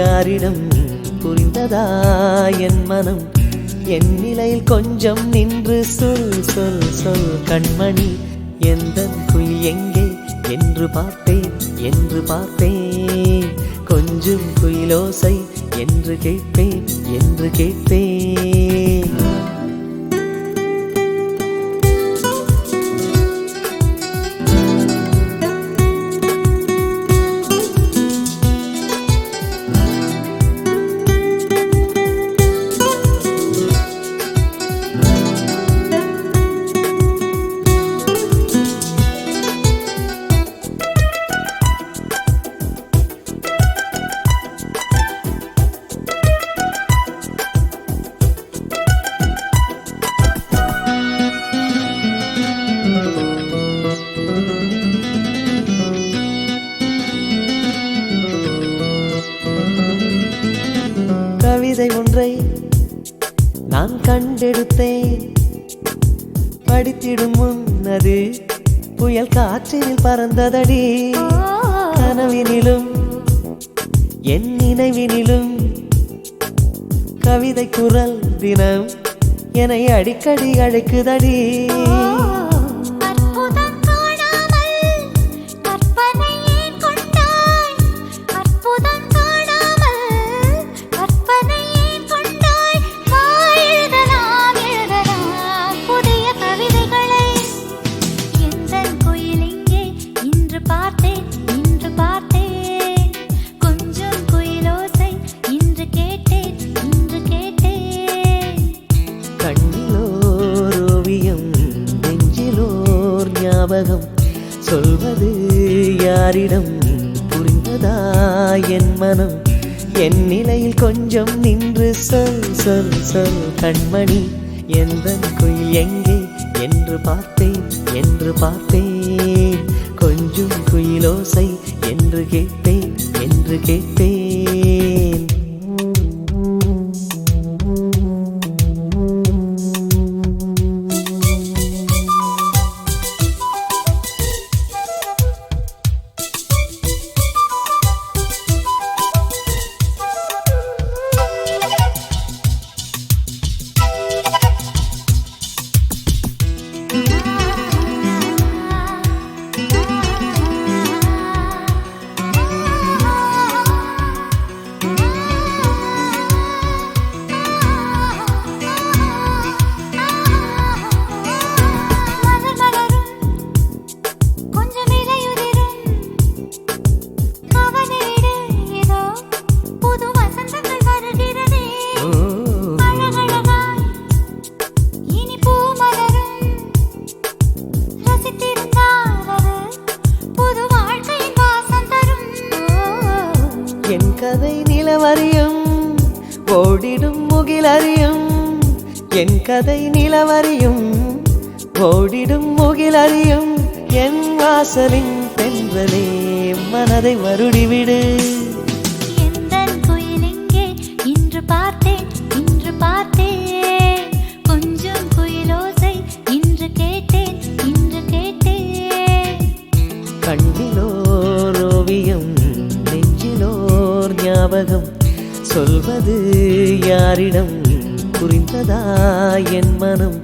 யாரிடம் புரிந்ததா என் மனம். என் நிலையில் கொஞ்சம் நின்று சொல் சொல் சொல் கண்மணி. எந்தன் குயில் எங்கே என்று பார்ப்பேன் என்று பார்ப்பேன். கொஞ்சம் குயிலோசை என்று கேட்பேன் என்று கேட்பேன். கவிதை ஒன்றை நான் கண்டெடுத்தேன். படித்திடும் முன் அது புயல் காற்றில் பறந்ததடி. கனவினிலும் என் நினைவினிலும் கவிதை குரல் தினம் என்னை அடிக்கடி அழைக்குதடி. சொல்வது யாரிடம் புரிந்ததா என் மனம் என் நிலையில் கொஞ்சம் நின்று சொல் சொல் சொல் கண்மணி எந்தன் குயில் எங்கே என்று பார்த்தேன் கொஞ்சம் குயிலோசை என்று கேட்பேன் என் கதை நிலவரியும் ஓடிடும் முகிலறியும் என் கதை நிலவரியும் ஓடிடும் முகிலறியும் என் வாசலின் தென்றலே மனதை வருடிவிடு எந்தன் குயில் எங்கே இன்று பார்த்தேன் கொஞ்சம் குயிலோசை இன்று கேட்டேன் கண்ணிலோர் ஓவியம் நெஞ்சிலோர் ஞாபகம் சொல்வது யாரிடம் புரிந்ததா என் மனம்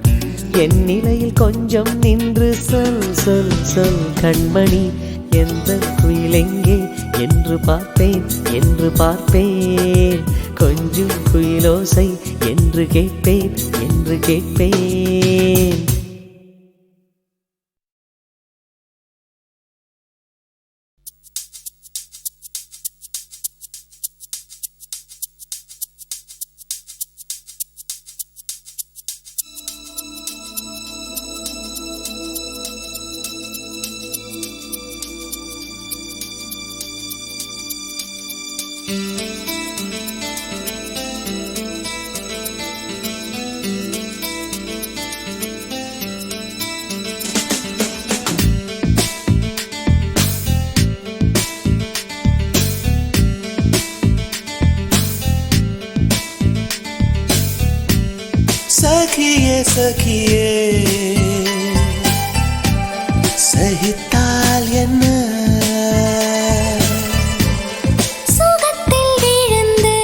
என் நிலையில் கொஞ்சம் நின்று சொல் சொல் சொல் கண்மணி எந்த குயில் எங்கே என்று பார்ப்பேன் கொஞ்சம் குயிலோசை என்று கேட்பேன் सखिए सखिए सहिताल என்ன சுகத்தில் விழுந்து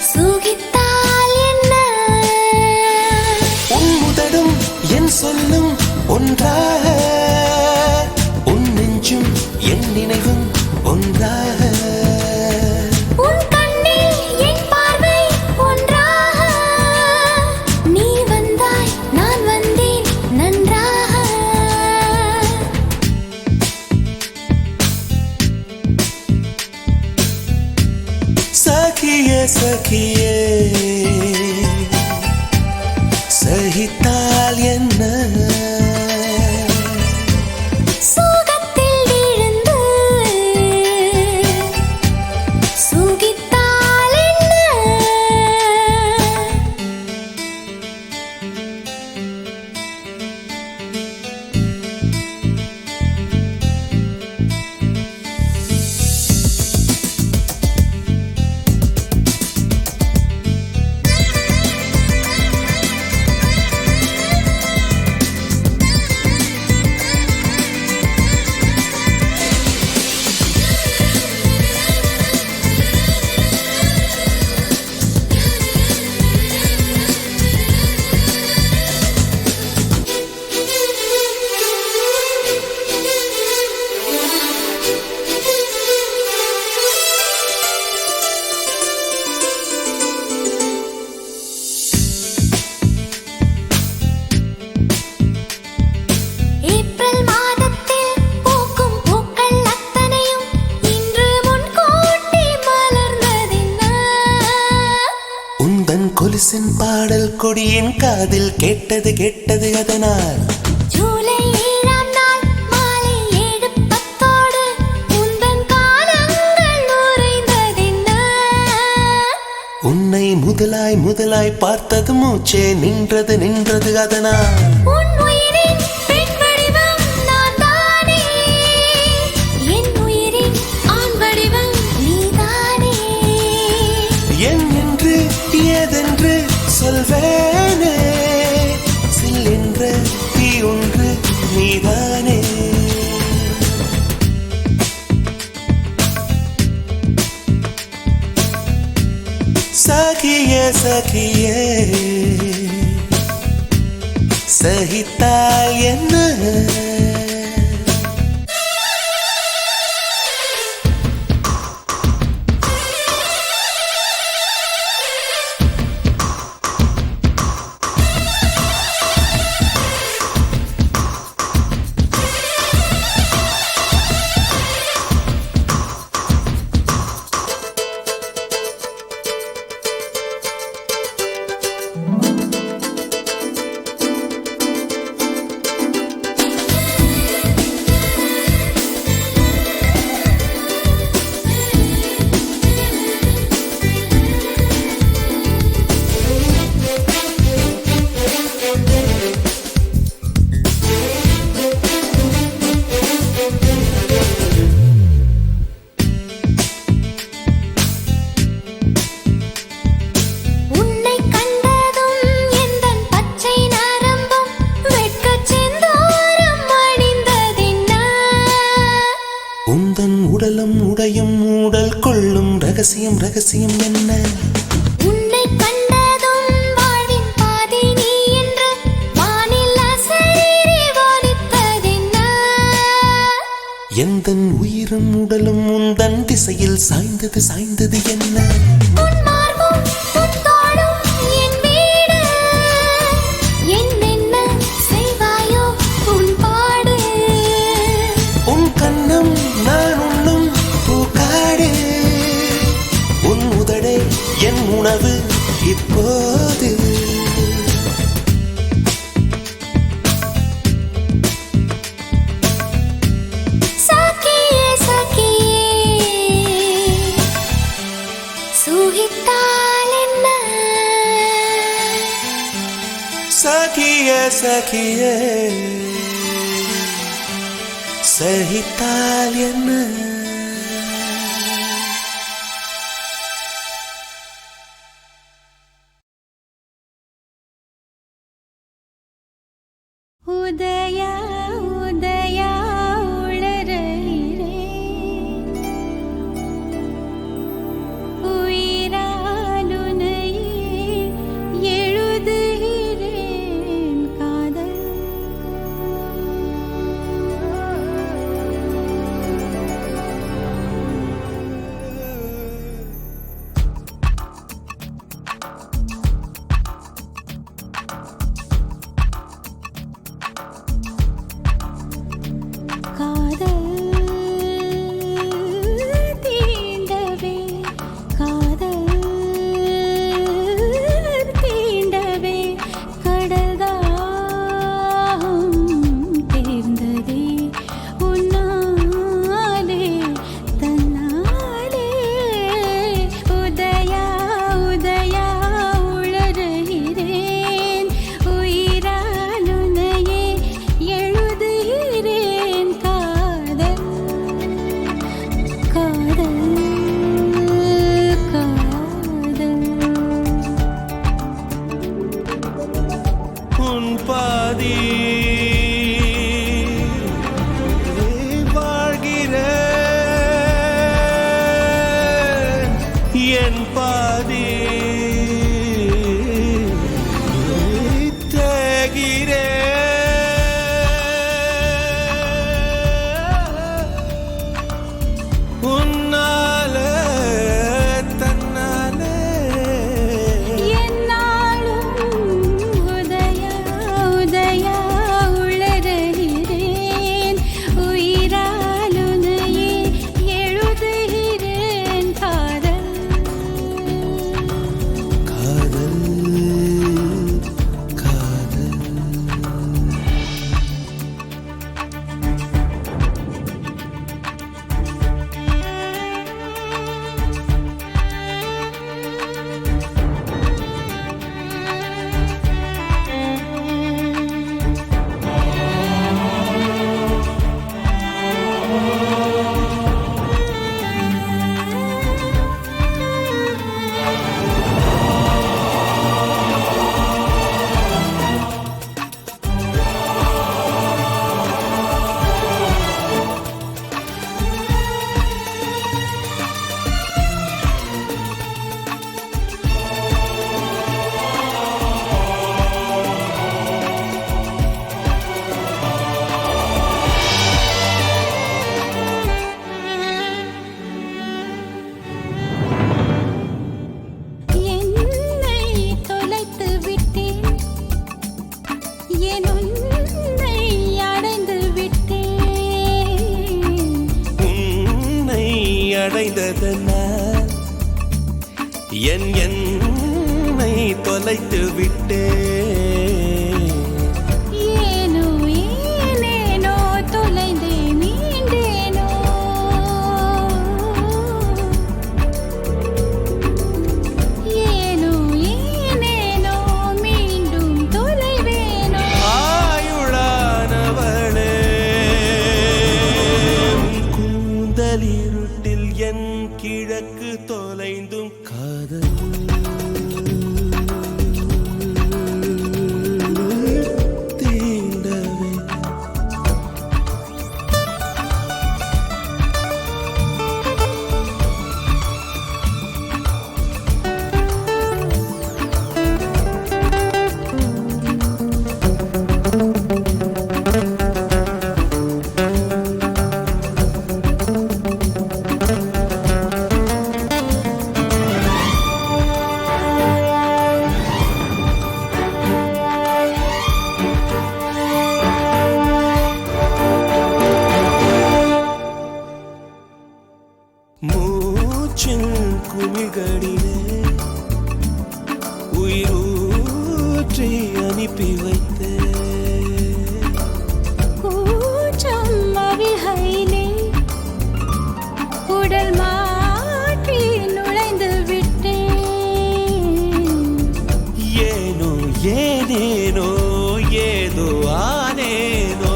சுகித்தால் என்ன உன் முதடும் என் சொல்லும் ஒன்றாக உன் நெஞ்சும் என் நினைவும் ஒன்றாக सखिए सहिताल என்ன சுகத்தில் விழுந்து சுகித்தால் என்ன கொலுசின் பாடல் கொடியின் காதில் கேட்டது அதனால் ஜூலை முதலாய் முதலாய் பார்த்தது மூச்சே நின்றது நின்றது அதனால் உன் உயிரின் பெண் வடிவம் நான் தானே என் உயிரின் ஆண் வடிவம் நீதானே என் என்று ஏதென்று சொல்வேனே சில்லென்ற தீ ஒன்று நீதானே சகியே சகியே சகித்தால் என்ன உன்னை கண்டதும் எந்தன் பச்சை நரம்பும் வெட்கச் செந்தூரம் அணிந்ததென்ன உந்தன் உடலும் உடையும் ஊடல் கொள்ளும் ரகசியம் ரகசியம் என்ன உன்னை கண்டதும் வாழ்வின் பாதி நீ என்று வானில் அசரீரி வானித்ததென்ன எந்தன் உயிரும் உடலும் உந்தன் திசையில் சாய்ந்தது சாய்ந்தது என்ன உன் மார்பும் உன் தோளும் என் வீடு என்னென்ன செய்வாயோ உன் பாடு உன் கண்ணம் நான் உண்ணும் பூக்காடு உன் உதடே என் உணவு இப்போது சகியே சகியே சுகித்தால் என்ன சகியே சகியே சகித்தால் என்ன உதயா உதயா உளறுகிறேன் உயிரால் உன்னையே எழுதுகிறேன் காதல் என் உன்னை அடைந்து விட்டேன். உன்னை அடைந்ததனால் என்னை தொலைத்து விட்டேன். ஏனோ ஏனேனோ தொலைந்தே மீண்டேனோ. ஏனோ ஏனேனோ மீண்டும் தொலைவேனோ. ஆயுளானவளே, உன் கூந்தலிருட்டில் என் கிழக்கு தொலைந்தும் காதல் தீண்டவே. மூச்சின் குமிழ்களிலே உயிரூற்றி அனுப்பி வைத்தே. கூச்சம் அவிகையிலே உடல் மாற்றி நுழைந்து விட்டேன். ஏனோ ஏனேனோ ஏதோ ஆனேனோ.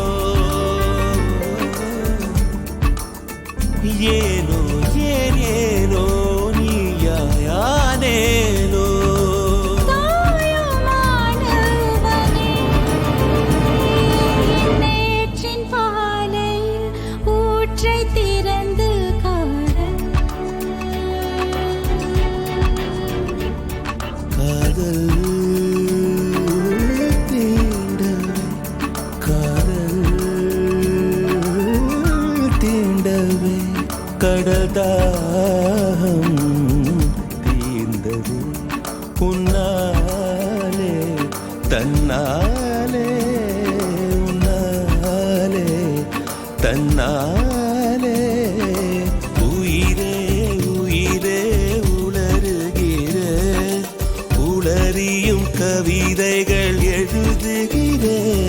ஏனோ ஏனேனோ நீயாயானேனோ. தாயுமானவனே, நேற்றின் பாலையில் ஊற்றை திறந்து காணல். காதல் தீண்டவே, காதல் தீண்டவே. கடல் தாகம் தீர்ந்தது உன்னாலே தன்னாலே. உன்னாலே தன்னாலே. உயிரே உயிரே உளறுகிற உளறியும் கவிதைகள் எழுதுகிறேன்.